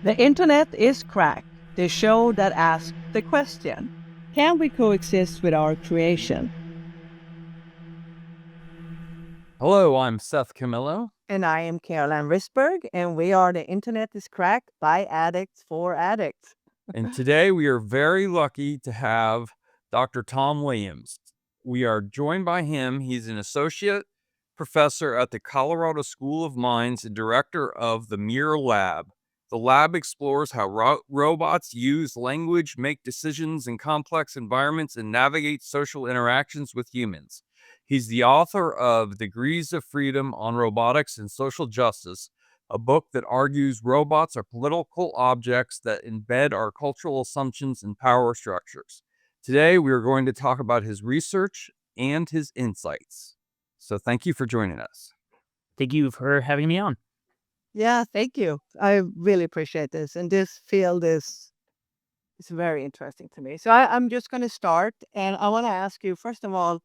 The internet is cracked, the show that asks the question, can we coexist with our creation? Hello, I'm Seth Camillo. And I am Caroline Risberg, and we are The Internet is Cracked by Addicts for Addicts. And today we are very lucky to have Dr. Tom Williams. We are joined by him. He's an associate professor at the Colorado School of Mines and director of the Mirror Lab. The lab explores how robots use language, make decisions in complex environments, and navigate social interactions with humans. He's the author of Degrees of Freedom on Robotics and Social Justice, a book that argues robots are political objects that embed our cultural assumptions and power structures. Today, we are going to talk about his research and his insights. So thank you for joining us. Thank you for having me on. Yeah, thank you. I really appreciate this. And this field is very interesting to me. So I'm just going to start. And I want to ask you, first of all,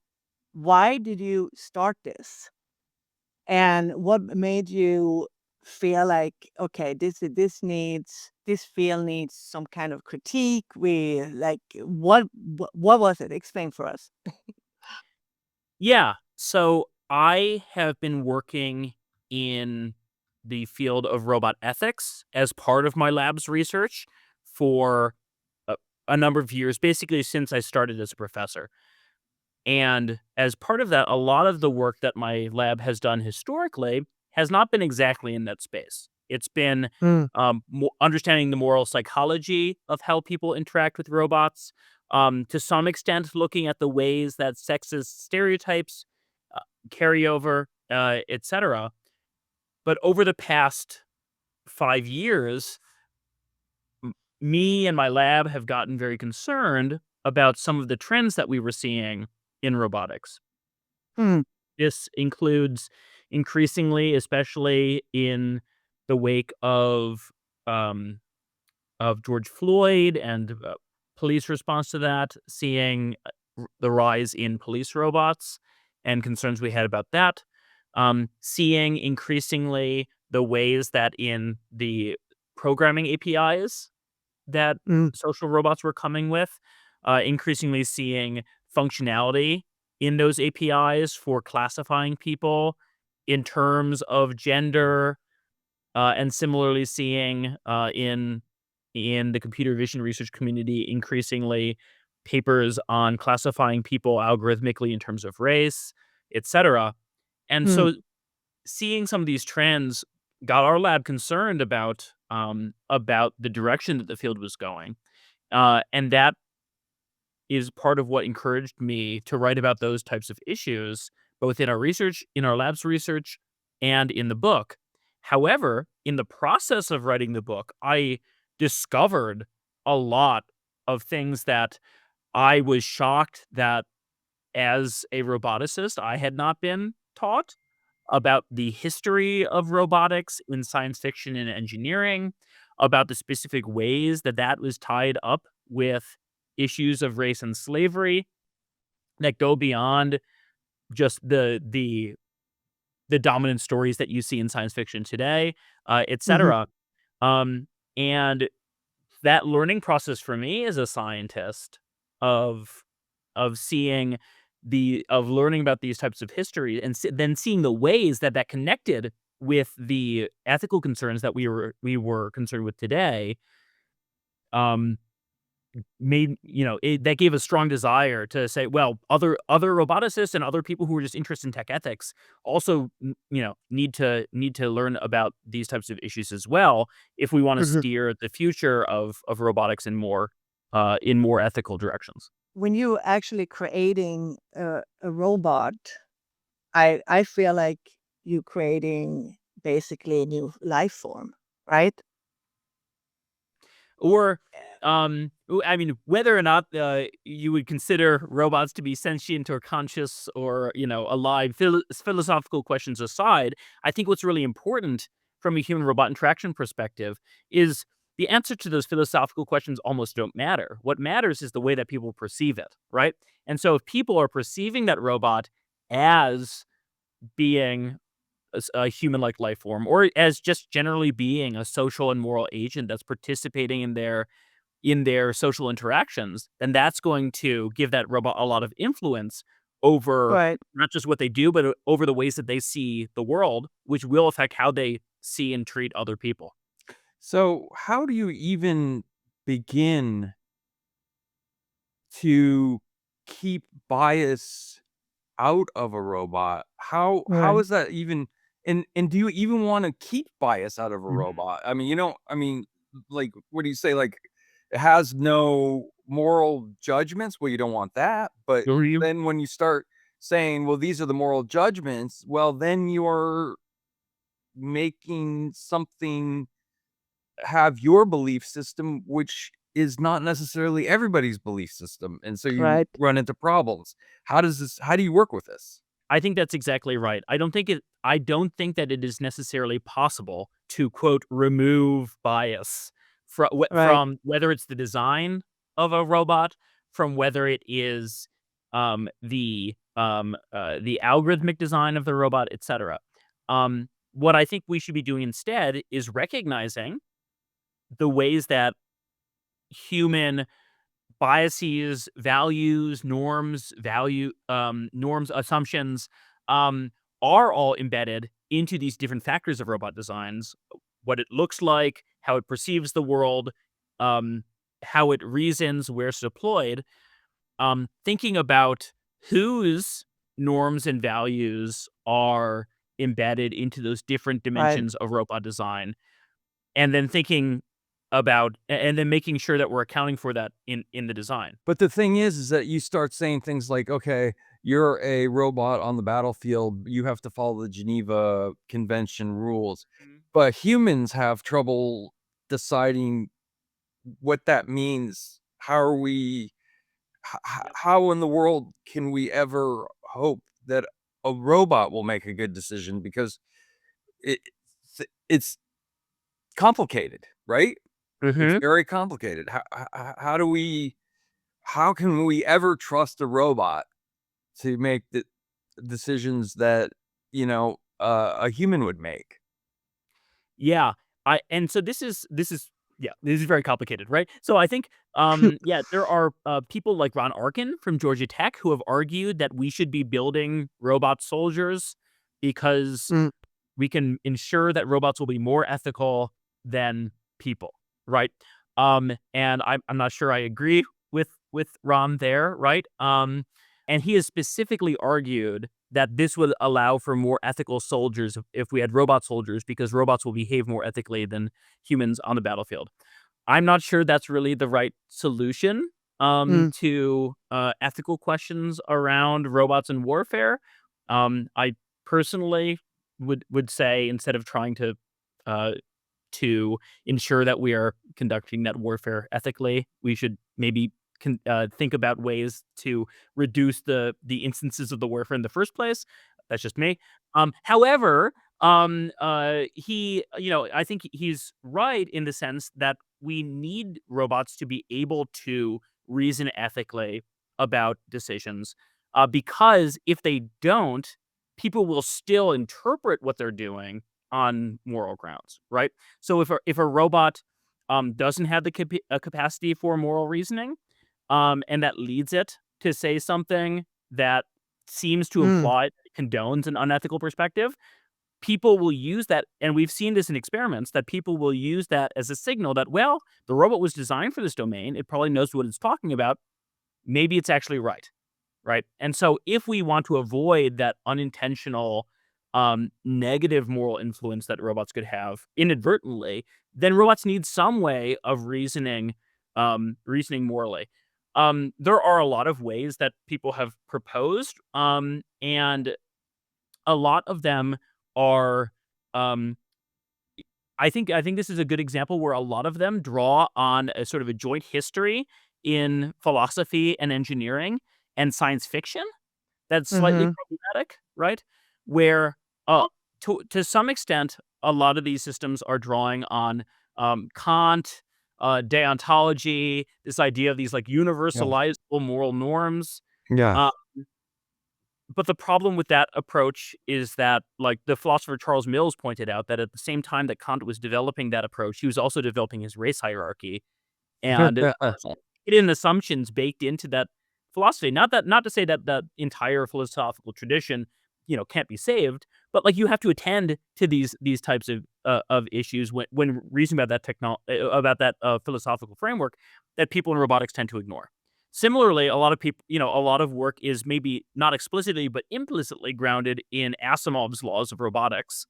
why did you start this? And what made you feel like, okay, this field needs some kind of critique? What was it? Explain for us. Yeah. So I have been working in the field of robot ethics as part of my lab's research for a number of years, basically since I started as a professor. And as part of that, a lot of the work that my lab has done historically has not been exactly in that space. It's been understanding the moral psychology of how people interact with robots, to some extent looking at the ways that sexist stereotypes carry over, etc. But over the past 5 years, me and my lab have gotten very concerned about some of the trends that we were seeing in robotics. This includes increasingly, especially in the wake of George Floyd and police response to that, seeing the rise in police robots and concerns we had about that. Seeing increasingly the ways that in the programming APIs that social robots were coming with, increasingly seeing functionality in those APIs for classifying people in terms of gender, and similarly seeing in the computer vision research community increasingly papers on classifying people algorithmically in terms of race, etc. And so seeing some of these trends got our lab concerned about the direction that the field was going. And that is part of what encouraged me to write about those types of issues, both in our research, in our lab's research, and in the book. However, in the process of writing the book, I discovered a lot of things that I was shocked that as a roboticist, I had not been taught about the history of robotics in science fiction and engineering, about the specific ways that that was tied up with issues of race and slavery that go beyond just the dominant stories that you see in science fiction today, etc. And that learning process for me as a scientist of seeing of learning about these types of history and then seeing the ways that that connected with the ethical concerns that we were concerned with today, made that gave a strong desire to say, well, other roboticists and other people who are just interested in tech ethics also need to learn about these types of issues as well if we want to steer the future of robotics in more ethical directions. When you're actually creating a robot, I feel like you're creating basically a new life form, right? Or, I mean, whether or not you would consider robots to be sentient or conscious or, alive, philosophical questions aside, I think what's really important from a human-robot interaction perspective is the answer to those philosophical questions almost don't matter. What matters is the way that people perceive it, right? And so if people are perceiving that robot as being a human-like life form, or as just generally being a social and moral agent that's participating in their social interactions, then that's going to give that robot a lot of influence over Right. not just what they do, but over the ways that they see the world, which will affect how they see and treat other people. So, how do you even begin to keep bias out of a robot? How Right. is that even, and do you even wanna keep bias out of a Mhm. robot? I mean, like, what do you say, like, it has no moral judgments? Well, you don't want that, but Or you then when you start saying, "Well, these are the moral judgments," well, then you're making something have your belief system, which is not necessarily everybody's belief system, and so you Right. run into problems. How do you work with this? I think that's exactly right. I don't think that it is necessarily possible to quote remove bias Right. from whether it's the design of a robot, from whether it is the algorithmic design of the robot, etc. What I think we should be doing instead is recognizing the ways that human biases, values, norms, assumptions, um, are all embedded into these different factors of robot designs. What it looks like, how it perceives the world, um, how it reasons, where it's deployed. Thinking about whose norms and values are embedded into those different Right. dimensions of robot design, and then thinking about and then making sure that we're accounting for that in the design. But the thing is that you start saying things like, "Okay, you're a robot on the battlefield, you have to follow the Geneva Convention rules." Mhm. But humans have trouble deciding what that means. Yep. How in the world can we ever hope that a robot will make a good decision? Because it's complicated, right? It's Mhm. very complicated. How do we how can we ever trust a robot to make the decisions that, a human would make? Yeah. I and so this is yeah, this is very complicated, right? So I think yeah, there are people like Ron Arkin from Georgia Tech who have argued that we should be building robot soldiers because Mm. we can ensure that robots will be more ethical than people, right? And I'm not sure I agree with Ron there, right? And he has specifically argued that this would allow for more ethical soldiers if we had robot soldiers, because robots will behave more ethically than humans on the battlefield. I'm not sure that's really the right solution Mm. to ethical questions around robots and warfare. I personally would say instead of trying uh, to ensure that we are conducting that warfare ethically, we should maybe think about ways to reduce the instances of the warfare in the first place. That's just me. However, I think he's right in the sense that we need robots to be able to reason ethically about decisions, because if they don't, people will still interpret what they're doing on moral grounds, right? So if a robot doesn't have the capacity for moral reasoning, and that leads it to say something that seems to Mm. imply that it condones an unethical perspective, people will use that, and we've seen this in experiments, that people will use that as a signal that, well, the robot was designed for this domain. It probably knows what it's talking about. Maybe it's actually right. Right? And so if we want to avoid that unintentional, negative moral influence that robots could have inadvertently, then robots need some way of reasoning morally. There are a lot of ways that people have proposed, and a lot of them are, um, I think this is a good example where a lot of them draw on a sort of a joint history in philosophy and engineering and science fiction that's slightly Mhm. problematic, right? Where, to some extent, a lot of these systems are drawing on Kant, deontology, this idea of these like Yeah. universalizable moral norms. Yeah. Uh, But the problem with that approach is that, like the philosopher Charles Mills pointed out, that at the same time that Kant was developing that approach, he was also developing his race hierarchy, and hidden assumptions baked into that philosophy. Not to say that the entire philosophical tradition, can't be saved, but like you have to attend to these types of issues when reasoning about that philosophical framework that people in robotics tend to ignore. Similarly, a lot of people, a lot of work is maybe not explicitly but implicitly grounded in Asimov's laws of robotics.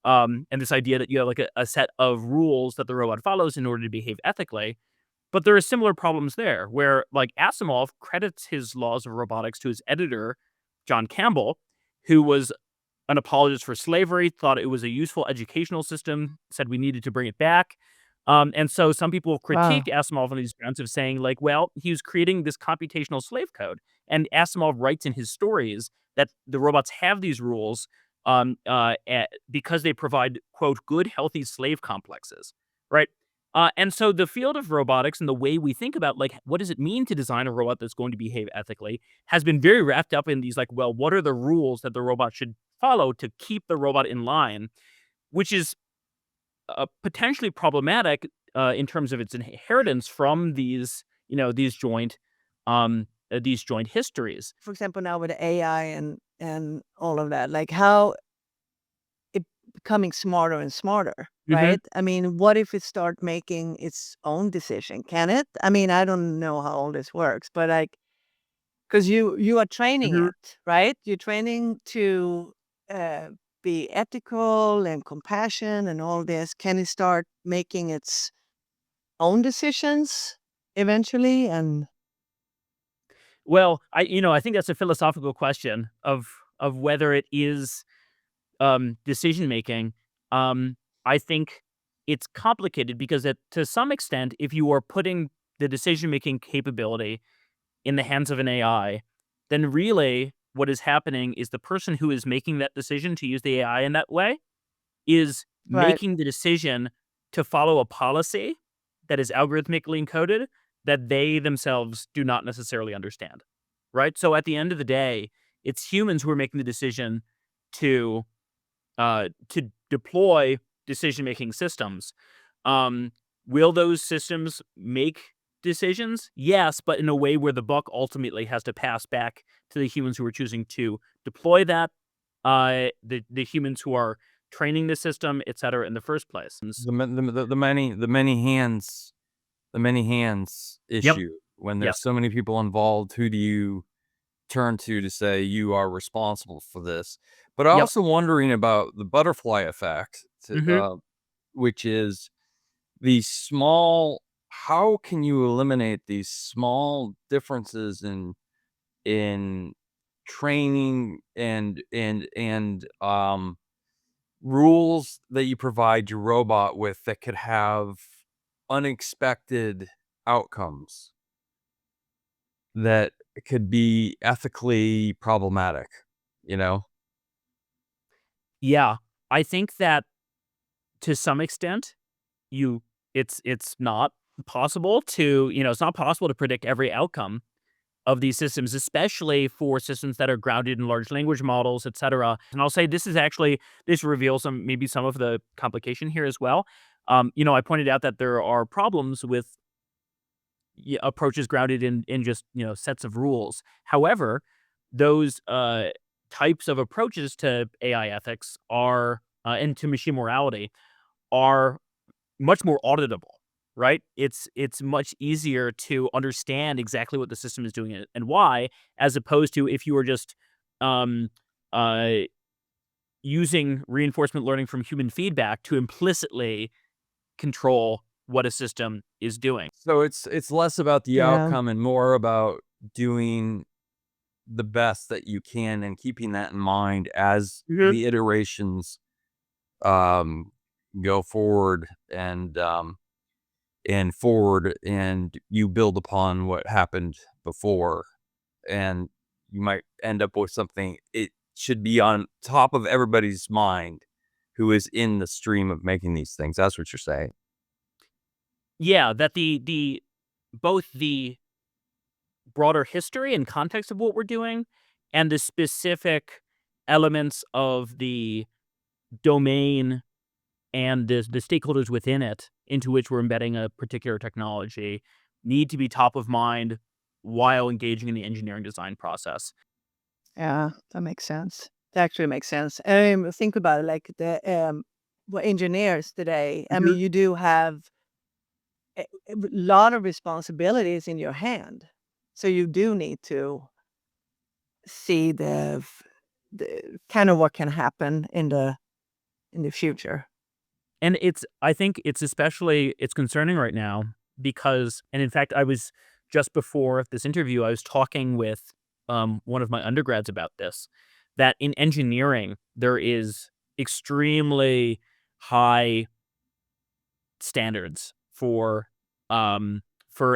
And this idea that you have like a set of rules that the robot follows in order to behave ethically. But there are similar problems there where, like, Asimov credits his laws of robotics to his editor, John Campbell, who was an apologist for slavery, thought it was a useful educational system, said we needed to bring it back. And so some people critique Wow. Asimov on these grounds of saying, like, well, he was creating this computational slave code. And Asimov writes in his stories that the robots have these rules because they provide, quote, good, healthy slave complexes, right? And so the field of robotics and the way we think about, like, what does it mean to design a robot that's going to behave ethically has been very wrapped up in these, like, well, what are the rules that the robot should follow to keep the robot in line, which is potentially problematic in terms of its inheritance from these joint histories. For example, now with AI and all of that, like how it becoming smarter and smarter, Hmm. right? I mean, what if it start making its own decision? Can it? I mean, I don't know how all this works, but like, because you are training Hmm. it, right? You're training to uh, be ethical and compassion and all this. Can it start making its own decisions eventually? And Well, I think that's a philosophical question of whether it is decision making. Um, I think it's complicated because to some extent, if you are putting the decision making capability in the hands of an AI, then really what is happening is the person who is making that decision to use the AI in that way is right, making the decision to follow a policy that is algorithmically encoded that they themselves do not necessarily understand. Right? So at the end of the day, it's humans who are making the decision to to deploy decision making systems. Um, will those systems make decisions? Yes, but in a way where the buck ultimately has to pass back to the humans who are choosing to deploy that, the humans who are training the system, et cetera, in the first place. The many hands Yep. issue. When Yes. there's so many people involved, who do you turn to say you are responsible for this? But I'm Yep. also wondering about the butterfly effect, Hmm. which is these small. How can you eliminate these small differences in training and rules that you provide your robot with that could have unexpected outcomes that could be ethically problematic, you know? Yeah. I think that to some extent, you it's not possible to it's not possible to predict every outcome of these systems, especially for systems that are grounded in large language models, et cetera. And I'll say this reveals some of the complication here as well. I pointed out that there are problems with approaches grounded in just sets of rules. However, those types of approaches to AI ethics are and to machine morality are much more auditable, right? It's much easier to understand exactly what the system is doing and why, as opposed to if you were just um, uh, using reinforcement learning from human feedback to implicitly control what a system is doing. So it's less about the yeah, outcome and more about doing the best that you can and keeping that in mind as Mhm. the iterations um go forward and forward and you build upon what happened before and you might end up with something it should be on top of everybody's mind who is in the stream of making these things. That's what you're saying. Yeah, that the both the broader history and context of what we're doing and the specific elements of the domain and the stakeholders within it into which we're embedding a particular technology need to be top of mind while engaging in the engineering design process. Yeah, that makes sense. That actually makes sense. Think about it, like the well, engineers today. I mean, Mhm. you do have a lot of responsibilities in your hand, so you do need to see the kind of what can happen in the future. And I think it's concerning right now because, and in fact, I was just before this interview, I was talking with one of my undergrads about this, that in engineering, there is extremely high standards for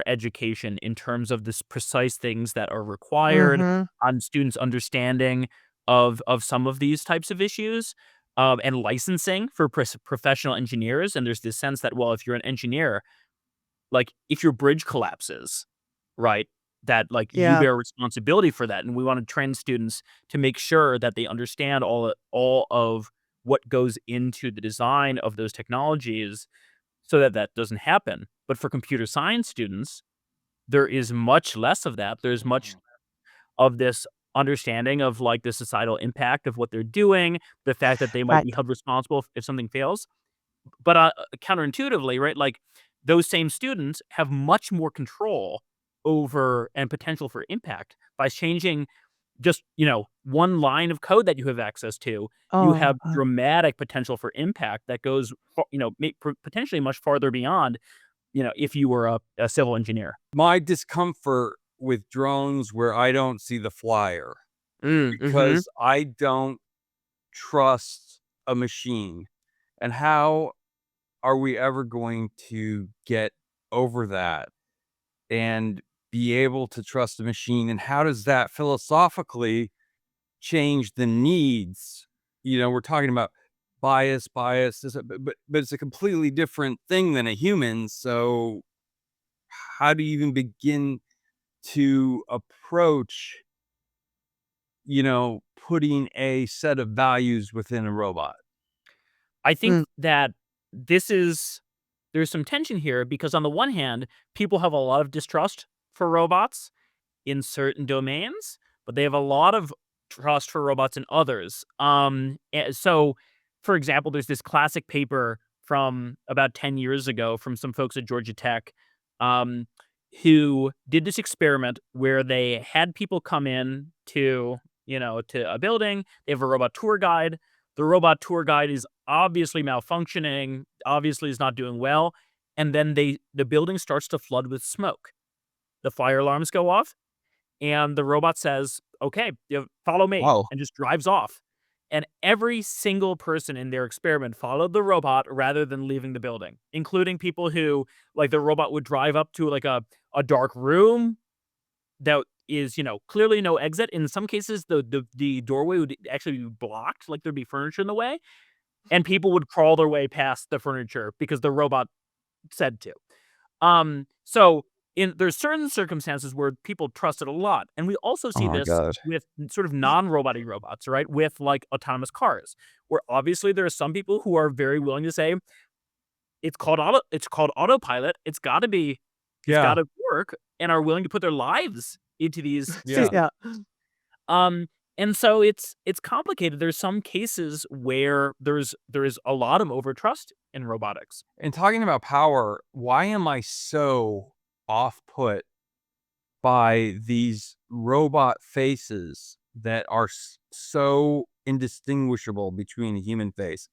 education in terms of this precise things that are required Mhm. on students' understanding of some of these types of issues, and licensing for professional engineers. And there's this sense that, well, if you're an engineer, like if your bridge collapses, right, that like you Yeah. bear responsibility for that. And we want to train students to make sure that they understand all of what goes into the design of those technologies so that that doesn't happen. But for computer science students, there is much less of that. There's much of this understanding of like the societal impact of what they're doing, the fact that they might Right. be held responsible if something fails. But counterintuitively, right? Like those same students have much more control over and potential for impact by changing just, one line of code that you have access to. You Oh, have dramatic potential for impact that goes, potentially much farther beyond, if you were a civil engineer. My discomfort with drones where I don't see the flyer Mhm. because I don't trust a machine. And how are we ever going to get over that and be able to trust the machine? And how does that philosophically change the needs? We're talking about bias, but it's a completely different thing than a human. So how do you even begin to approach, putting a set of values within a robot? I think mm, that this is there's some tension here because on the one hand, people have a lot of distrust for robots in certain domains, but they have a lot of trust for robots in others. So, for example, there's this classic paper from about 10 years ago from some folks at Georgia Tech, um, who did this experiment where they had people come in to a building. They have a robot tour guide. The robot tour guide is obviously malfunctioning, obviously is not doing well, and then the building starts to flood with smoke. The fire alarms go off and the robot says, "Okay, follow me," Wow. and just drives off. And every single person in their experiment followed the robot rather than leaving the building, including people who, like, the robot would drive up to like a dark room that is, clearly no exit. In some cases, the doorway would actually be blocked, like there'd be furniture in the way, and people would crawl their way past the furniture because the robot said to. So there's certain circumstances where people trust it a lot, and we also Oh see my this god. with sort of non-roboty robots, right? With like autonomous cars, where obviously there are some people who are very willing to say it's called autopilot. It's got Yeah, to work, and are willing to put their lives into these yeah. systems. yeah. Um, and so it's complicated. There's some cases where there is a lot of overtrust in robotics. And talking about power, why am I so off put by these robot faces that are so indistinguishable between a human face?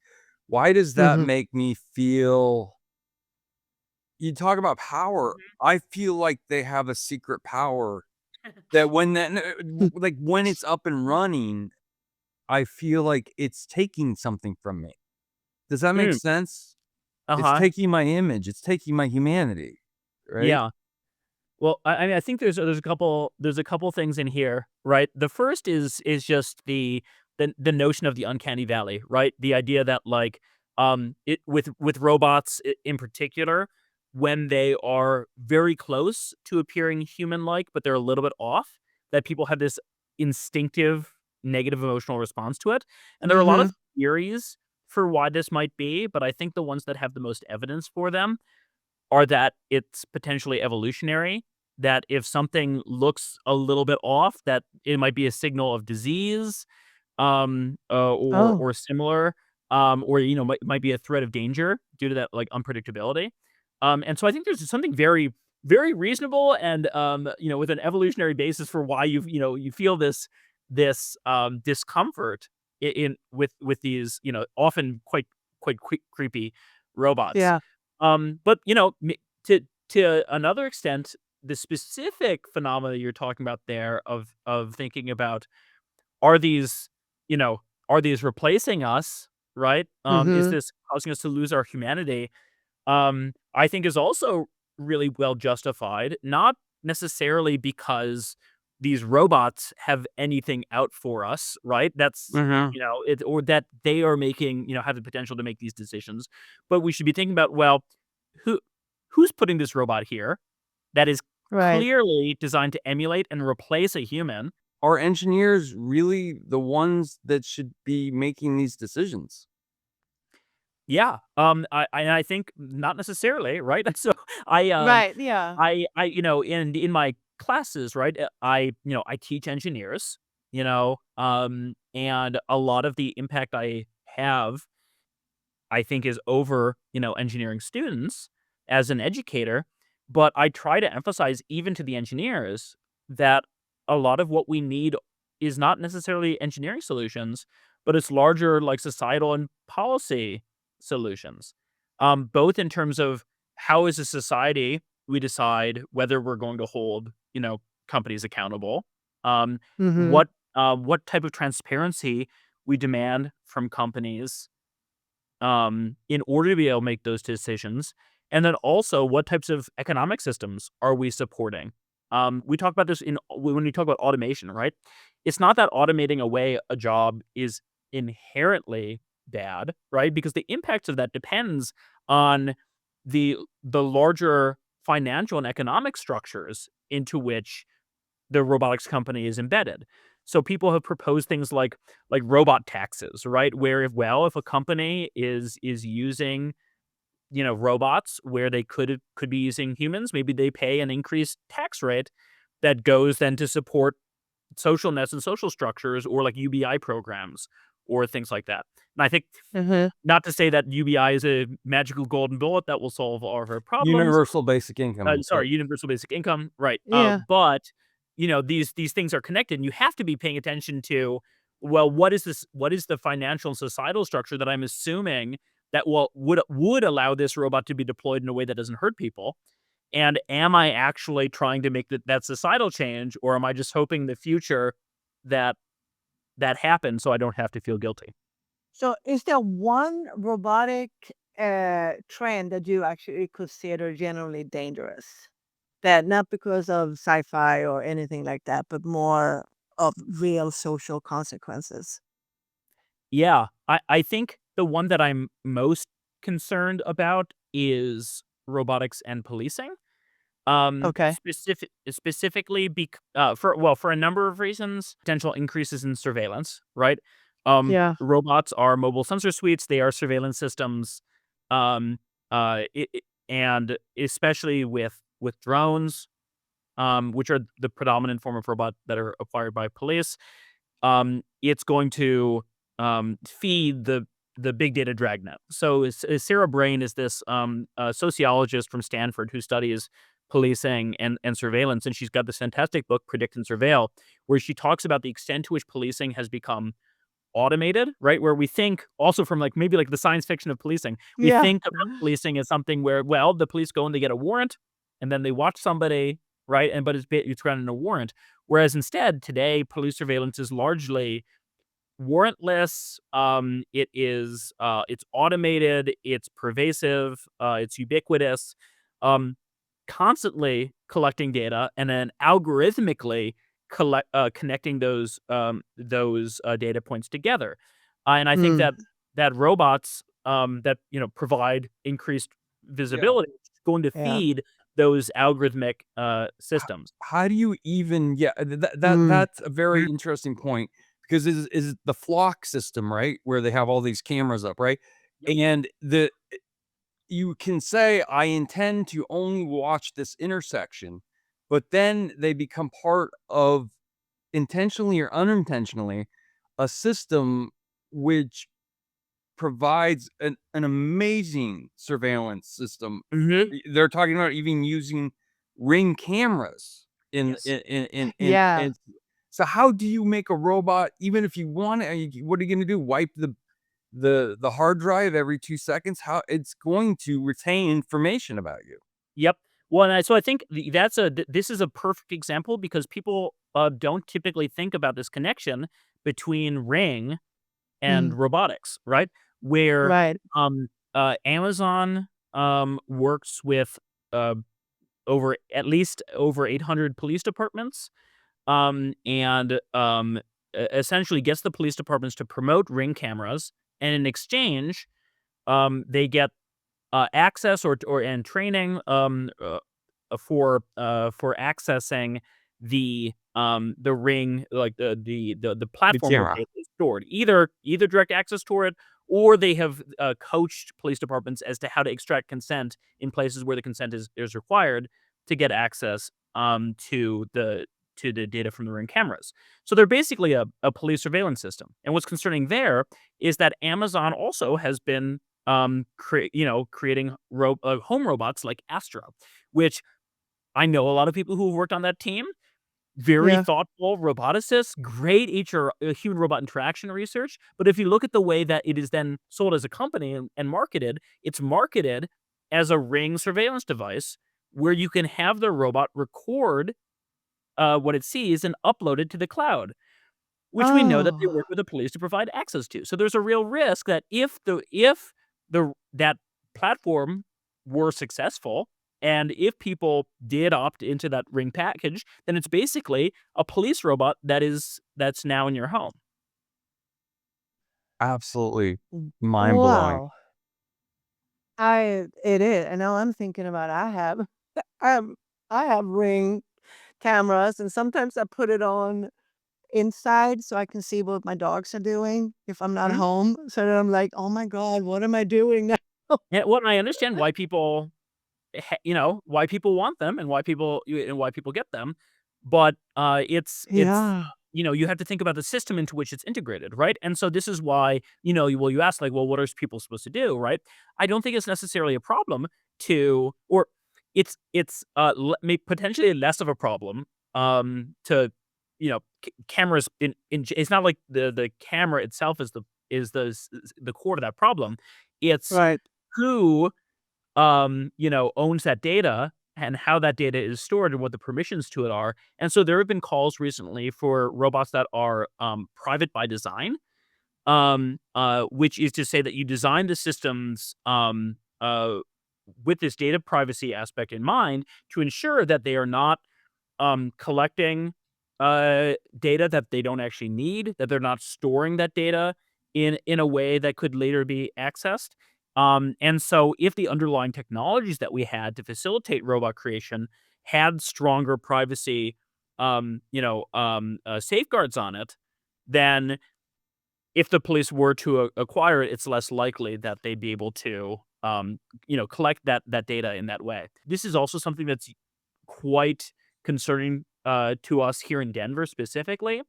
Why does that Mhm. make me feel? You talk about power. I feel like they have a secret power that when like when it's up and running, I feel like it's taking something from me. Does that make Mm, sense? It's uh-huh. taking my image, it's taking my humanity, right? Yeah. Well, I mean, I think there's a couple things in here, right? The first is just the notion of the uncanny valley, right? The idea that like it with robots in particular, when they are very close to appearing human like, but they're a little bit off, that people have this instinctive negative emotional response to it. And there are a lot Mhm. of theories for why this might be, but I think the ones that have the most evidence for them are that it's potentially evolutionary, that if something looks a little bit off, that it might be a signal of disease, Oh. or similar, or, might be a threat of danger due to that, like, unpredictability. And so I think there's something very, very reasonable and, with an evolutionary basis for why you feel this discomfort in with these, often quite creepy robots. Yeah. But, to another extent, the specific phenomena you're talking about there of thinking about are these, you know, are these replacing us, right? Is Mhm. this causing us to lose our humanity? I think is also really well justified, not necessarily because these robots have anything out for us, right? That's Mhm. it or that they are making, have the potential to make these decisions. But we should be thinking about, well, who who's putting this robot here that is Right. clearly designed to emulate and replace a human. Are engineers really the ones that should be making these decisions? Yeah, I think not necessarily, right? So I um Right, yeah. I in my classes, right? I teach engineers, and a lot of the impact I have, I think, is over, engineering students as an educator, but I try to emphasize even to the engineers that a lot of what we need is not necessarily engineering solutions, but it's larger like societal and policy solutions. Both in terms of how as a society we decide whether we're going to hold, companies accountable, um, Mhm. what type of transparency we demand from companies in order to be able to make those decisions. And then also, what types of economic systems are we supporting? We talk about this when we talk about automation, right? It's not that automating away a job is inherently bad, right? Because the impacts of that depends on the larger financial and economic structures into which the robotics company is embedded. So people have proposed things like robot taxes, right? Where if a company is using, robots where they could be using humans, maybe they pay an increased tax rate that goes then to support social nets and social structures or like UBI programs or things like that. And I think Mhm. not to say that UBI is a magical golden bullet that will solve all of our problems. Universal basic income, but Sorry, universal basic income, right? Yeah. But these things are connected, and you have to be paying attention to, well, what is this? What is the financial and societal structure that I'm assuming that would allow this robot to be deployed in a way that doesn't hurt people? And am I actually trying to make that societal change, or am I just hoping in the future that that happens so I don't have to feel guilty? So is there one robotic trend that you actually consider generally dangerous? That not because of sci-fi or anything like that, but more of real social consequences. Yeah, I think the one that I'm most concerned about is robotics and policing. Okay. Specifically for a number of reasons, potential increases in surveillance, right? Yeah. Robots are mobile sensor suites, they are surveillance systems, um, and especially with drones, which are the predominant form of robot that are acquired by police. It's going to feed the big data dragnet. So Sarah Brain is this sociologist from Stanford who studies policing and surveillance, and she's got this fantastic book, Predict and Surveil, where she talks about the extent to which policing has become automated, right? Where we think also from like maybe like the science fiction of policing, we Yeah. think about policing as something where, well, the police go and they get a warrant and then they watch somebody, right? And but it's grounded in a warrant. Whereas instead, today, police surveillance is largely warrantless. It's automated, it's pervasive, it's ubiquitous, um, constantly collecting data and then algorithmically connecting those data points together. And I think Mm. that robots that provide increased yeah. visibility is going to Yeah. feed those algorithmic systems. How do you even Mm. that's a very interesting point because is the flock system, right? Where they have all these cameras up, right? Yep. And the you can say, "I intend to only watch this intersection," but then they become part of, intentionally or unintentionally, a system which provides an amazing surveillance system. Hmm. They're talking about even using Ring cameras in Yes. in so how do you make a robot, even if you want it, what are you gonna do? Wipe the hard drive every 2 seconds? How it's going to retain information about you. Yep. Well, and so I think this is a perfect example because people don't typically think about this connection between Ring and Mm. robotics, right? Where Right. Amazon works with uh, at least over 800 police departments, and essentially gets the police departments to promote Ring cameras, and in exchange, they get access or and training for accessing the Ring, like the The platform where camera. data is stored. Either direct access to it, or they have coached police departments as to how to extract consent in places where the consent is required to get access to the data from the Ring cameras. So they're basically a police surveillance system. And what's concerning there is that Amazon also has been creating home robots like Astra, which I know a lot of people who have worked on that team. Very Yeah. thoughtful roboticists, great human robot interaction research. But if you look at the way that it is then sold as a company and marketed, it's marketed as a Ring surveillance device where you can have the robot record what it sees and upload it to the cloud, which we know that they Oh. work with the police to provide access to. So there's a real risk that if that platform were successful, and if people did opt into that Ring package, then it's basically a police robot that's now in your home. Absolutely mind-blowing. Wow. It is, and now I'm thinking about I have I have Ring cameras, and sometimes I put it on inside so I can see what my dogs are doing if I'm not Mhm. home. So then I'm like, "Oh my god, what am I doing now?" Yeah, well, and I understand why people why people want them and why people get them. But it's Yeah. you have to think about the system into which it's integrated, right? And so this is why you ask, like, well, what are people supposed to do, right? I don't think it's necessarily a problem to, or it's potentially less of a problem to cameras it's not like the camera itself is the core to that problem. It's Right. who owns that data and how that data is stored and what the permissions to it are. And so there have been calls recently for robots that are private by design, which is to say that you design the systems with this data privacy aspect in mind to ensure that they are not collecting data that they don't actually need, that they're not storing that data in a way that could later be accessed. And so if the underlying technologies that we had to facilitate robot creation had stronger privacy safeguards on it, then if the police were to acquire it, it's less likely that they'd be able to collect that data in that way. This is also something that's quite concerning to us here in Denver specifically,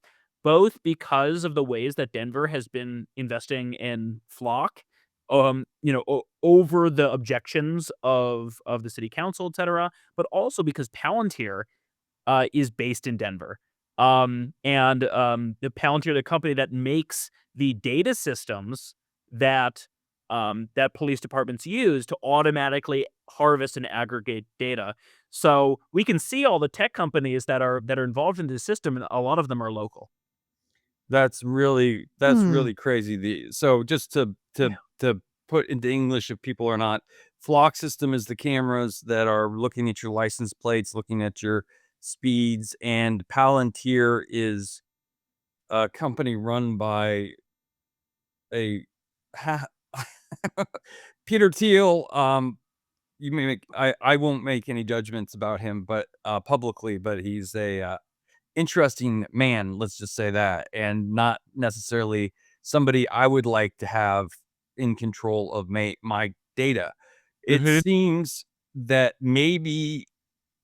both because of the ways that Denver has been investing in Flock, over the objections of the city council, etc., but also because Palantir is based in Denver. And the Palantir, the company that makes the data systems that police departments use to automatically harvest and aggregate data. So we can see all the tech companies that are involved in this system, and a lot of them are local. That's Hmm. really crazy. So just to Yeah. to put into English if people are not, flock system is the cameras that are looking at your license plates, looking at your speeds, and Palantir is a company run by a ha Peter Thiel, you may make I won't make any judgments about him, but, publicly, but he's a, interesting man, let's just say that, and not necessarily somebody I would like to have in control of my data. It Mhm. seems that maybe,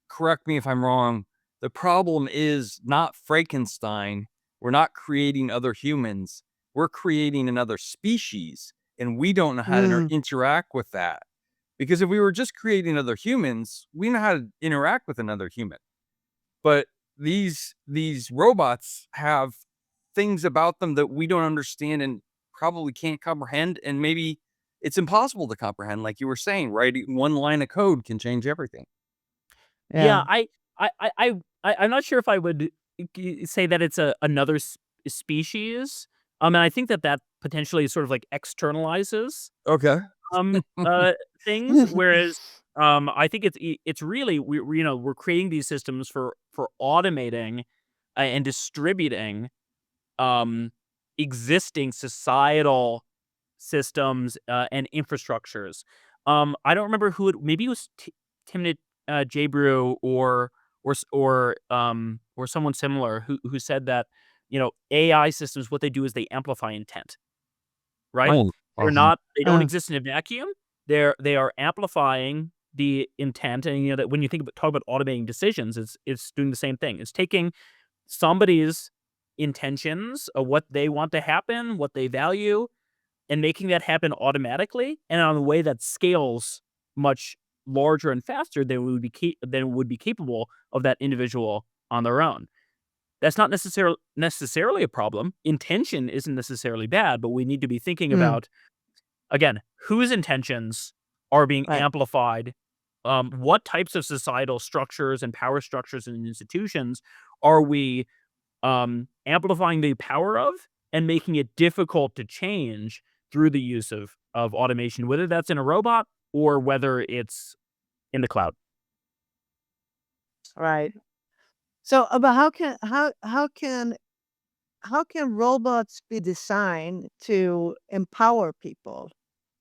correct me if I'm wrong, the problem is not Frankenstein. We're not creating other humans. We're creating another species, and we don't know how to Mm, interact with that. Because if we were just creating other humans, we know how to interact with another human. But these robots have things about them that we don't understand and probably can't comprehend, and maybe it's impossible to comprehend, like you were saying, writing one line of code can change everything. Yeah, yeah. I'm not sure if I would say that it's another species. And I think that that potentially sort of like externalizes Okay. um uh things, whereas I think it's really we we're creating these systems for automating and distributing um existing societal systems, and infrastructures. I don't remember who it maybe it was Timnit Jabru or someone similar who said that, AI systems, what they do is they amplify intent, right? Oh, uh-huh. They don't Uh, exist in a vacuum. They are amplifying the intent, and that when you talk about automating decisions, it's doing the same thing. It's taking somebody's intentions of what they want to happen, what they value, and making that happen automatically and on a way that scales much larger and faster than would be capable of that individual on their own. That's not necessarily a problem. Intention isn't necessarily bad, but we need to be thinking mm, about, again, whose intentions are being right. amplified. What types of societal structures and power structures and institutions are we amplifying the power of and making it difficult to change through the use of automation, whether that's in a robot or whether it's in the cloud. Right. So, but how can robots be designed to empower people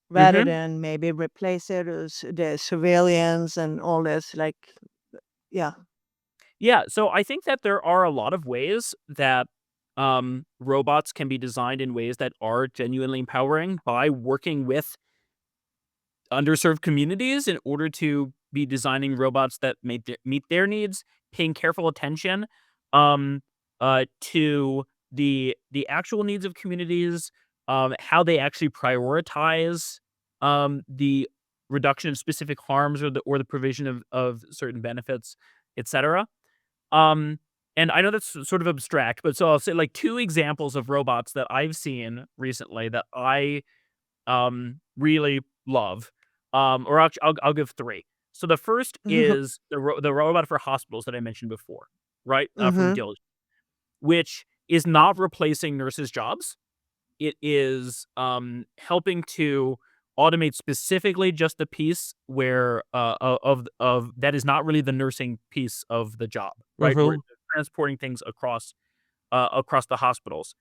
rather Mhm. than maybe replace it as the civilians and all this? Like, yeah. Yeah, so I think that there are a lot of ways that robots can be designed in ways that are genuinely empowering by working with underserved communities in order to be designing robots that meet their needs, paying careful attention to the actual needs of communities, how they actually prioritize the reduction of specific harms or the provision of certain benefits, etc. Um, and I know that's sort of abstract, but so I'll say like two examples of robots that I've seen recently that I really love. Or I'll give 3. So the first is the robot for hospitals that I mentioned before, right? From Mhm. Diligent, which is not replacing nurses' jobs. It is, helping to automate specifically just the piece where, of that is not really the nursing piece of the job, right? Where Mhm. they're transporting things across the hospitals.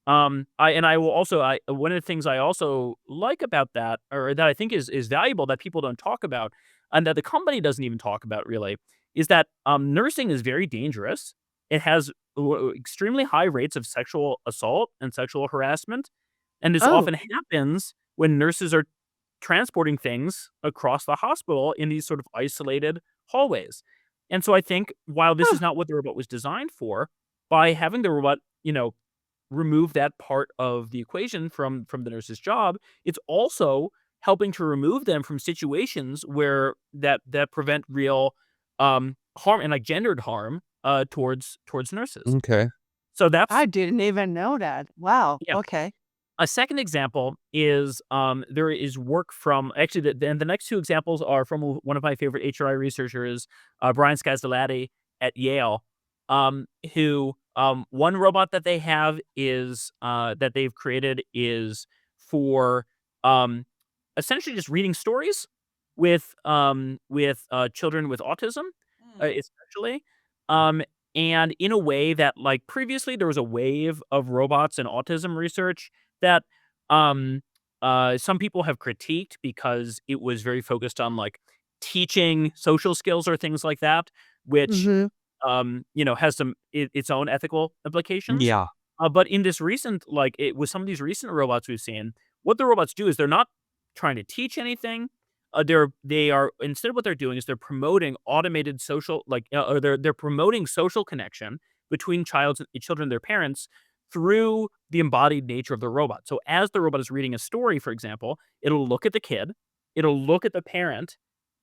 I will also one of the things I also like about that, or that I think is valuable that people don't talk about, and that the company doesn't even talk about really, is that nursing is very dangerous. It has extremely high rates of sexual assault and sexual harassment, and this Oh, often happens when nurses are transporting things across the hospital in these sort of isolated hallways. And so I think while this huh. is not what the robot was designed for, by having the robot, remove that part of the equation from the nurse's job, it's also helping to remove them from situations where that prevent real harm and like gendered harm towards nurses. Okay. So that's I didn't even know that. Wow. yeah. Okay. A second example is there is work from actually the next two examples are from one of my favorite HRI researchers, Brian Scazzolati at Yale, who one robot that they have is that they've created is for um, essentially just reading stories with children with autism, Mm. especially. Um, and in a way that, like, previously there was a wave of robots and autism research that um some people have critiqued because it was very focused on like teaching social skills or things like that, which Mhm. has its own ethical implications. Yeah. But in this recent, with some of these recent robots we've seen, what the robots do is they're not trying to teach anything. They are instead what they're doing is they're promoting automated social, or they're promoting social connection between children and their parents through the embodied nature of the robot. So as the robot is reading a story, for example, it'll look at the kid, it'll look at the parent.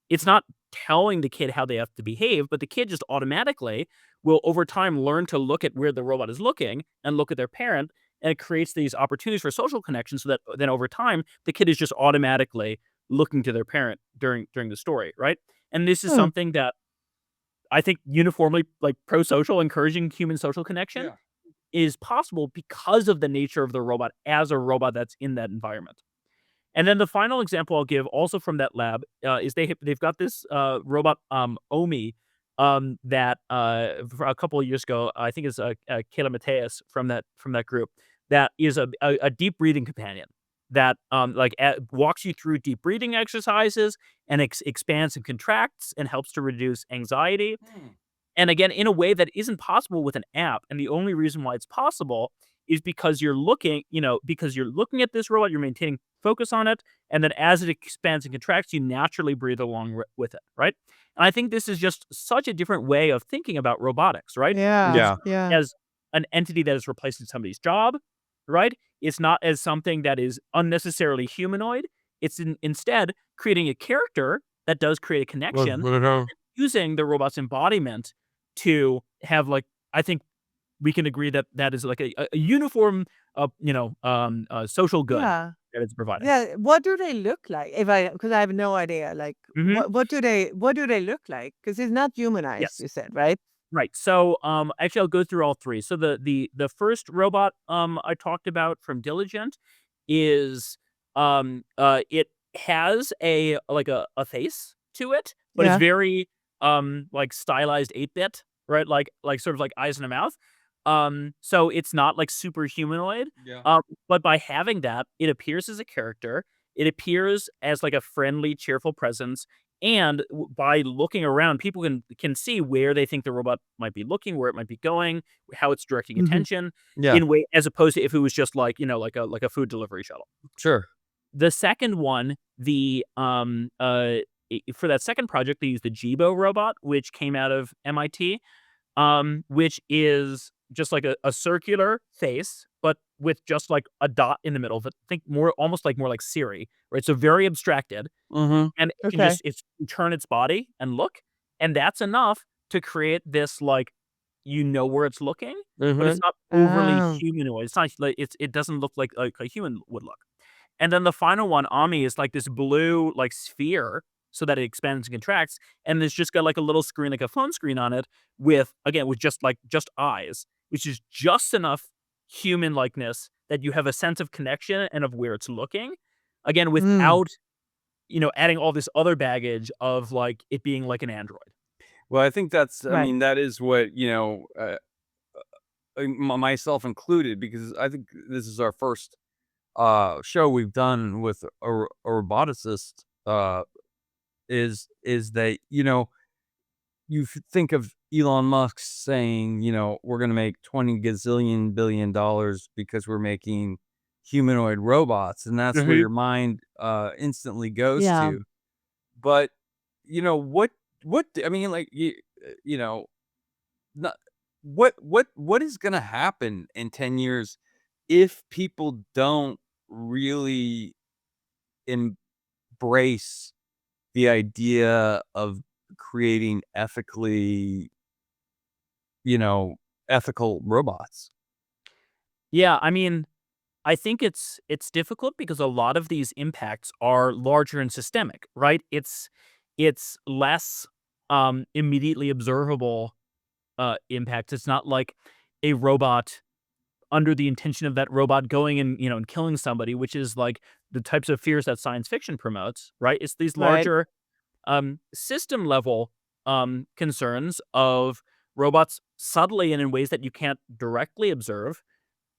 It's not telling the kid how they have to behave, but the kid just automatically will over time learn to look at where the robot is looking and look at their parent, and it creates these opportunities for social connection so that then over time the kid is just automatically looking to their parent during the story, right? And this is Hmm. something that I think uniformly like pro-social, encouraging human social connection Yeah. is possible because of the nature of the robot as a robot that's in that environment. And then the final example I'll give, also from that lab, is they've got this robot Omi that for a couple of years ago, I think is Kayla Mateus from that group, that is a deep breathing companion that walks you through deep breathing exercises and expands and contracts and helps to reduce anxiety. Hmm. And again, in a way that isn't possible with an app. And the only reason why it's possible is because because you're looking at this robot, you're maintaining focus on it, and then as it expands and contracts, you naturally breathe along with it, right? And I think this is just such a different way of thinking about robotics, right? It's Yeah. Yeah. Yeah. as an entity that is replacing somebody's job, right? It's not as something that is unnecessarily humanoid. Instead creating a character that does create a connection, using the robot's embodiment to have I think we can agree that that is like a uniform, social good Yeah. that it's providing. Yeah. What do they look like? Because I have no idea. Like, Mhm. what do they look like? Because it's not humanized. Yes. You said right. Right. So, actually, I'll go through all three. So the first robot I talked about from Diligent is it has a face to it, but it's Yeah. very like stylized 8-bit, right? Like sort of like eyes and a mouth. So it's not like super humanoid. Yeah. But by having that, it appears as a character. It appears as like a friendly, cheerful presence, and by looking around, people can see where they think the robot might be looking, where it might be going, how it's directing Mhm. attention, Yeah. in way as opposed to if it was just like a food delivery shuttle. Sure. The second one, for that second project, they used the Jibo robot, which came out of MIT, which is just like a circular face, but with just like a dot in the middle of it. Think more like Siri, right? So very abstracted, Mhm. and it can Okay. just it's turn its body and look, and that's enough to create this, where it's looking, but it's Mhm. not overly Oh. humanoid. It's not like it doesn't look like a human would look. And then the final one, Ami, is like this blue, like, sphere so that it expands and contracts, and it's just got, like, a little screen, like a phone screen on it with just eyes, which is just enough human likeness that you have a sense of connection and of where it's looking, again, Mm. without adding all this other baggage of, like, it being like an android. Well, I think I Right. mean, that is what, myself included, because I think this is our first show we've done with a roboticist, is that, think of Elon Musk saying, we're going to make 20 gazillion billion dollars because we're making humanoid robots. And that's where Mhm. your mind instantly goes Yeah. to. But, what, I mean, like, not, what is going to happen in 10 years if people don't really embrace the idea of creating you know, ethical robots? Yeah, I mean, I think it's difficult because a lot of these impacts are larger and systemic, right? It's less immediately observable impacts. It's not like a robot under the intention of that robot going and killing somebody, which is like the types of fears that science fiction promotes, right? It's these Right. larger system level concerns of robots subtly and in ways that you can't directly observe,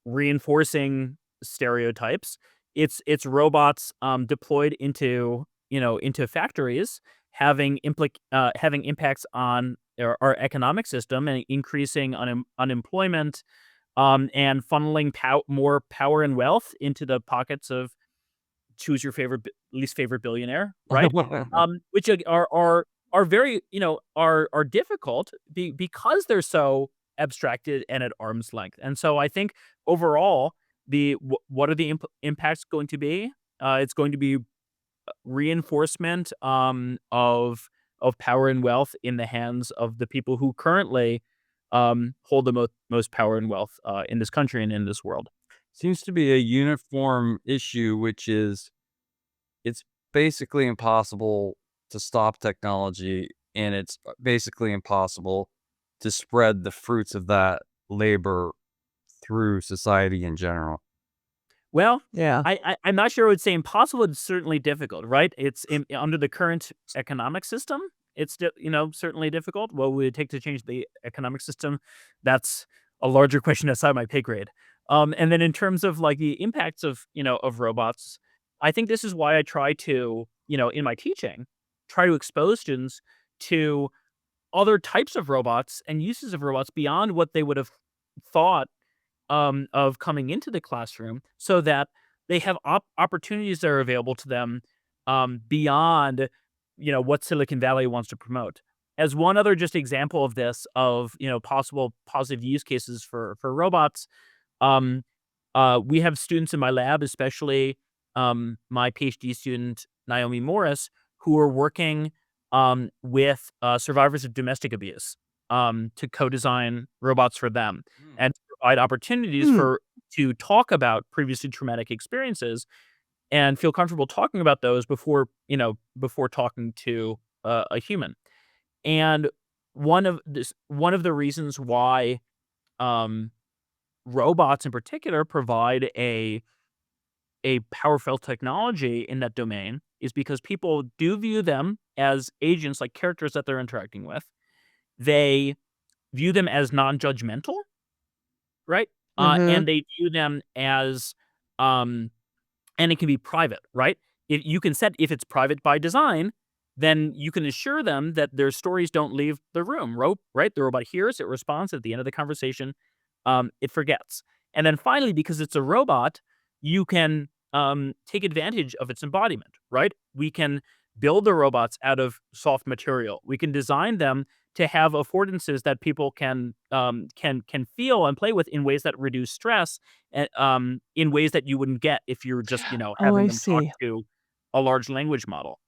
reinforcing stereotypes. It's robots deployed into factories having impacts on our economic system and increasing unemployment, and funneling more power and wealth into the pockets of choose your least favorite billionaire, right? Which are very, are difficult because they're so abstracted and at arm's length. And so I think overall, what are the impacts going to be? It's going to be reinforcement, of power and wealth in the hands of the people who currently hold the most power and wealth in this country and in this world. Seems to be a uniform issue, which is it's basically impossible to stop technology, and it's basically impossible to spread the fruits of that labor through society in general. Well, Yeah. I'm not sure I would say impossible. It's certainly difficult, right? Under the current economic system, it's certainly difficult. What would it take to change the economic system? That's a larger question outside my pay grade. And then in terms of like the impacts of of robots, I think this is why I try to in my teaching try to expose students to other types of robots and uses of robots beyond what they would have thought of coming into the classroom, so that they have opportunities that are available to them beyond what Silicon Valley wants to promote. As one other just example of this, of possible positive use cases for robots, um, we have students in my lab, especially my PhD student Naomi Morris, who are working with survivors of domestic abuse to co-design robots for them Hmm. and provide opportunities Hmm. to talk about previously traumatic experiences and feel comfortable talking about those before talking to a human. And one of the reasons why um, robots in particular provide a powerful technology in that domain is because people do view them as agents, like characters that they're interacting with. They view them as non-judgmental, right? Mhm. And they view them as, um and it can be private, right? If it's private by design, then you can assure them that their stories don't leave the room, right? The robot hears, it responds at the end of the conversation, it forgets. And then finally, because it's a robot, you can take advantage of its embodiment, right? We can build the robots out of soft material. We can design them to have affordances that people can feel and play with in ways that reduce stress, and in ways that you wouldn't get if you're just Oh, having I them talk see. to a large language model.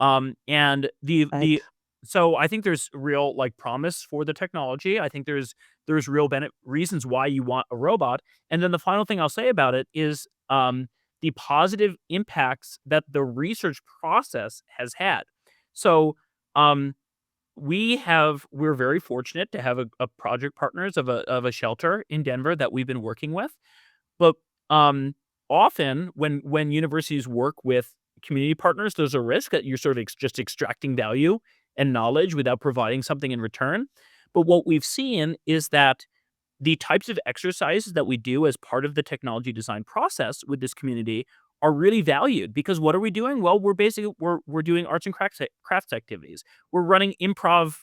And the Right. so I think there's real like promise for the technology. I think there's real reasons why you want a robot. And then the final thing I'll say about it is the positive impacts that the research process has had. So um, we're very fortunate to have a project partners of a shelter in Denver that we've been working with. But often when universities work with community partners, there's a risk that you're sort of just extracting value and knowledge without providing something in return. But what we've seen is that the types of exercises that we do as part of the technology design process with this community are really valued, because what are we doing? Well, we're doing arts and crafts activities. We're running improv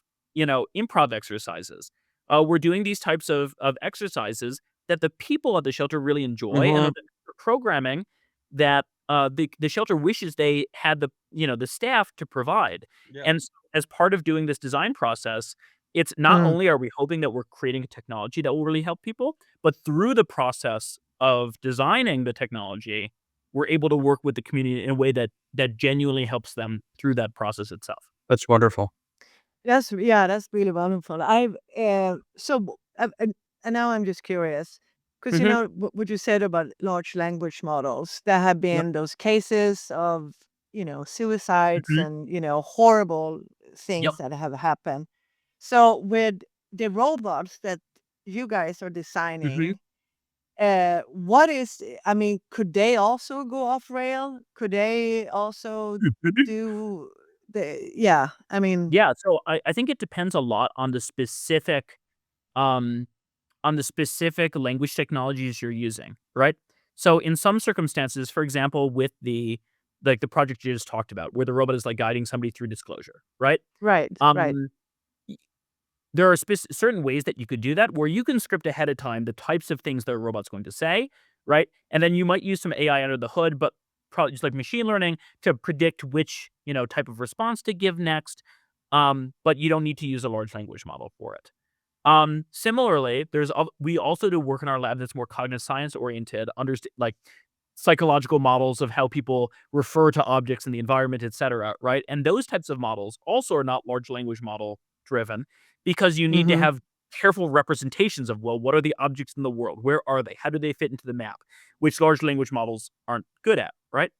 exercises. We're doing these types of exercises that the people at the shelter really enjoy, and are Mhm. the programming that the shelter wishes they had the staff to provide. Yeah. And as part of doing this design process, it's not Mm. only are we hoping that we're creating a technology that will really help people, but through the process of designing the technology, we're able to work with the community in a way that genuinely helps them through that process itself. That's wonderful. That's really wonderful. I've so and now I'm just curious because Mhm. what you said about large language models. There have Yep. been those cases of suicides Mhm. and horrible Yep. things that have happened. So with the robots that you guys are Mhm. designing, what is? I mean, could they also go off rail? Could they also do the? Yeah, I mean. Yeah, so I think it depends a lot um, on the specific language technologies you're using, right? So in some circumstances, for example, with like the project you just talked about, where the robot is like guiding somebody through disclosure, right? Right. Right. Um, y- there are certain ways that you could do that, where you can script ahead of time the types of things that a robot's going to say, right? And then you might use some AI under the hood, but probably just like machine learning to predict which type of response to give next. But you don't need to use a large language model for it. Similarly, we also do work in our lab that's more cognitive science oriented, like psychological models of how people refer to objects in the environment, etc. Right, and those types of models also are not large language model driven, because you need to Mm-hmm. have careful representations of, well, what are the objects in the world? Where are they? How do they fit into the map? Which large language models aren't good at, right?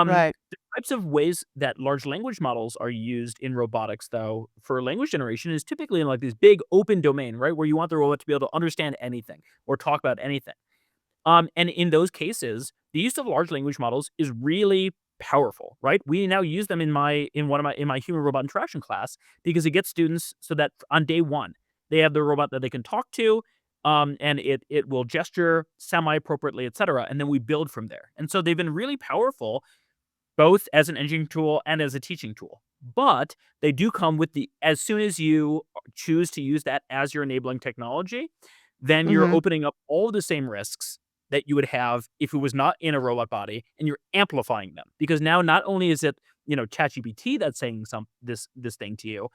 Right. The types of ways that large language models are used in robotics, though, for language generation is typically in like this big open domain, right? Where you want the robot to be able to understand anything or talk about anything. And in those cases, the use of large language models is really powerful, right? We now use them in my human robot interaction class, because it gets students so that on day one they have the robot that they can talk to, and it will gesture semi appropriately, etc. And then we build from there. And so they've been really powerful, both as an engineering tool and as a teaching tool. But they do come with as soon as you choose to use that as your enabling technology, then you're Mm-hmm. opening up all the same risks that you would have if it was not in a robot body, and you're amplifying them. Because now not only is it, ChatGPT that's saying this thing to you,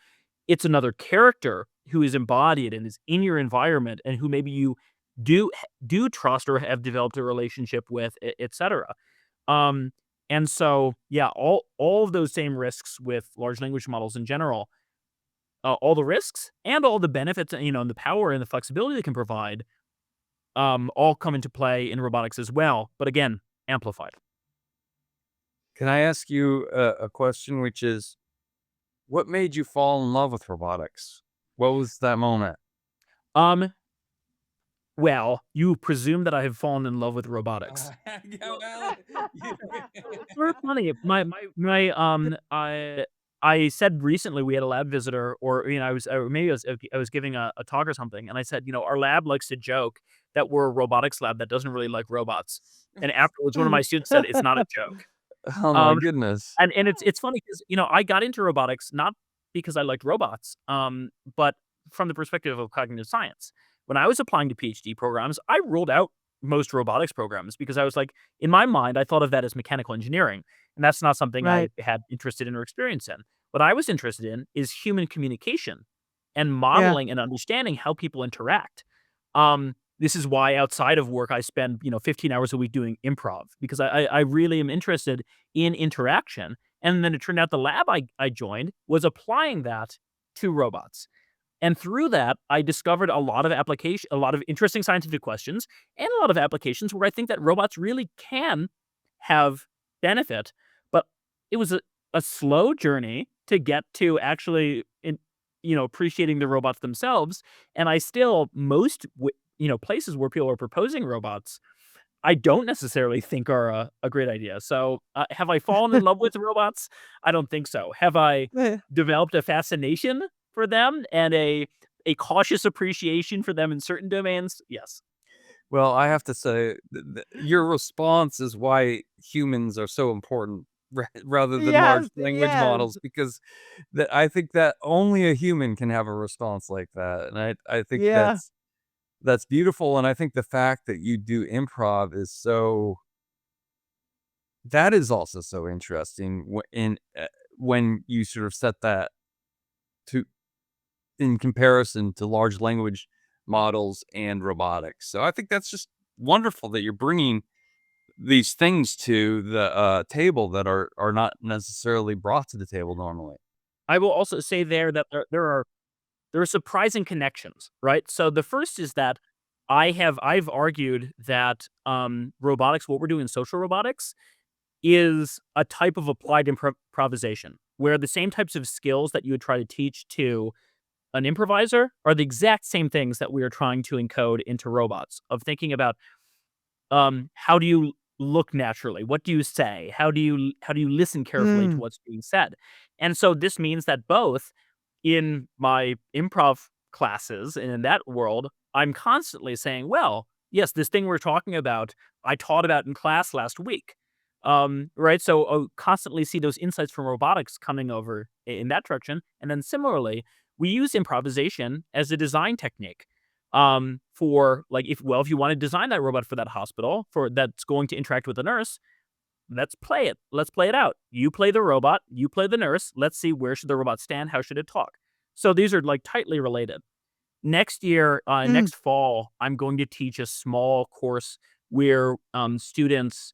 it's another character who is embodied and is in your environment, and who maybe you do trust or have developed a relationship with, etc. Um, and so, yeah, all of those same risks with large language models in general, all the risks and all the benefits, and the power and the flexibility they can provide, all come into play in robotics as well. But again, amplified. Can I ask you a question, which is, what made you fall in love with robotics? What was that moment? Um, well, you presume that I have fallen in love with robotics. Yeah, well, It's very funny. I said recently we had a lab visitor, or maybe I was giving a talk or something, and I said, our lab likes to joke that we're a robotics lab that doesn't really like robots. And afterwards, one of my students said it's not a joke. oh my Um, goodness. and it's funny because I got into robotics not because I liked robots, but from the perspective of cognitive science. When I was applying to PhD programs, I ruled out most robotics programs, because I was like, in my mind, I thought of that as mechanical engineering, and that's not something I Right. had interested in or experience in. What I was interested in is human communication and Yeah. modeling and understanding how people interact. This is why outside of work I spend 15 hours a week doing improv, because I really am interested in interaction. And then it turned out the lab I joined was applying that to robots. And through that, I discovered a lot of interesting scientific questions, and a lot of applications where I think that robots really can have benefit. But it was a slow journey to get to actually appreciating the robots themselves. And I still, places where people are proposing robots, I don't necessarily think are a great idea. So, have I fallen in love with robots? I don't think so. Have I Yeah. developed a fascination for them and a cautious appreciation for them in certain domains? Yes. Well, I have to say, your response is why humans are so important rather than large Yes. language Yes. models, because I think that only a human can have a response like that, and I think Yeah. that's beautiful, and I think the fact that you do improv is that is also so interesting when you sort of set that to in comparison to large language models and robotics. So I think that's just wonderful that you're bringing these things to the table that are not necessarily brought to the table normally. I will also say there that there are surprising connections, right? So the first is that I've argued that robotics, what we're doing in social robotics, is a type of applied improvisation, where the same types of skills that you would try to teach to an improviser are the exact same things that we are trying to encode into robots, of thinking about, how do you look naturally? What do you say? How do you listen carefully to Mm. what's being said? And so this means that both in my improv classes and in that world, I'm constantly saying, well, yes, this thing we're talking about, I taught about in class last week. Right? So constantly see those insights from robotics coming over in that direction. And then similarly, we use improvisation as a design technique for like if you want to design that robot for that hospital for that's going to interact with the nurse, let's play it. Let's play it out. You play the robot, you play the nurse. Let's see where should the robot stand, how should it talk. So these are like tightly related. Next year, Mm. next fall, I'm going to teach a small course where students,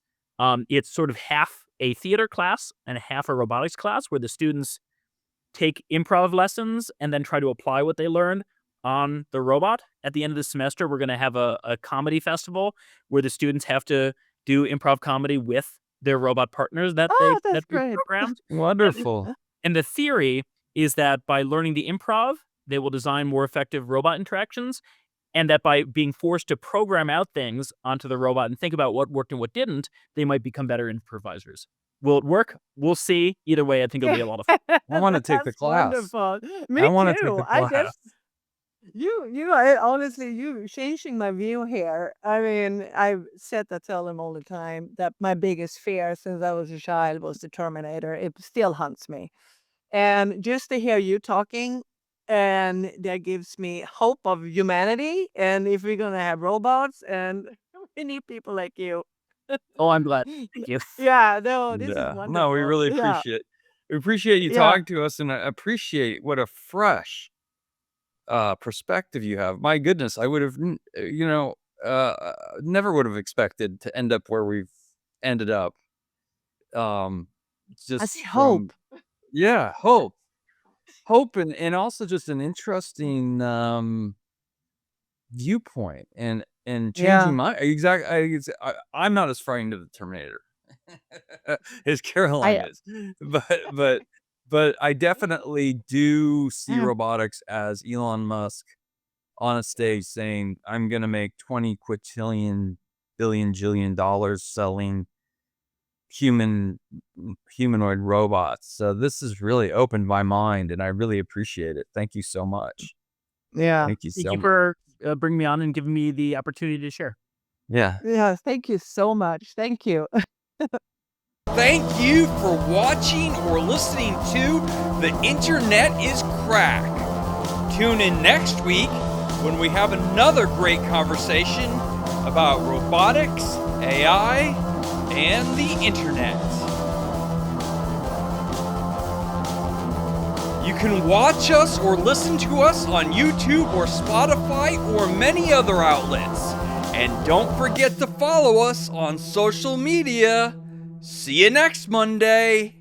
it's sort of half a theater class and half a robotics class, where the students take improv lessons and then try to apply what they learned on the robot. At the end of the semester, we're going to have a comedy festival where the students have to do improv comedy with their robot partners that Oh, that's we great. programmed. Wonderful. And the theory is that by learning the improv, they will design more effective robot interactions, and that by being forced to program out things onto the robot and think about what worked and what didn't, they might become better improvisers. Will it work? We'll see. Either way, I think it'll be a lot of fun. I want to take the That's class. wonderful. I Me want to take too. the I guess class. I honestly, you changing my view here. I mean, I've said that, tell them all the time that my biggest fear since I was a child was the Terminator. It still haunts me. And just to hear you talking, and that gives me hope of humanity. And if we're gonna have robots, and we need people like you. Oh, I'm glad. Thank you. Yeah, no, this is Yeah. No, we wonderful. really Yeah, appreciate you yeah. talking to us, and I appreciate what a fresh perspective you have. My goodness, I would have, never would have expected to end up where we've ended up. Um, I see just hope. from, yeah, hope, and also just an interesting viewpoint and changing Yeah, my I'm not as frightened of the Terminator as I Caroline is, but but I definitely do see am. robotics as Elon Musk on a stage saying, "I'm gonna make 20 quintillion billion jillion dollars selling humanoid robots." So this has really opened my mind, and I really appreciate it. Thank you so much. Yeah, Thank you Thank so you much. for bringing me on and giving me the opportunity to share. Yeah. yeah. Thank you so much. Thank you. Thank you for watching or listening to The Internet is Crack. Tune in next week when we have another great conversation about robotics, AI, and the internet. You can watch us or listen to us on YouTube or Spotify or many other outlets. And don't forget to follow us on social media. See you next Monday.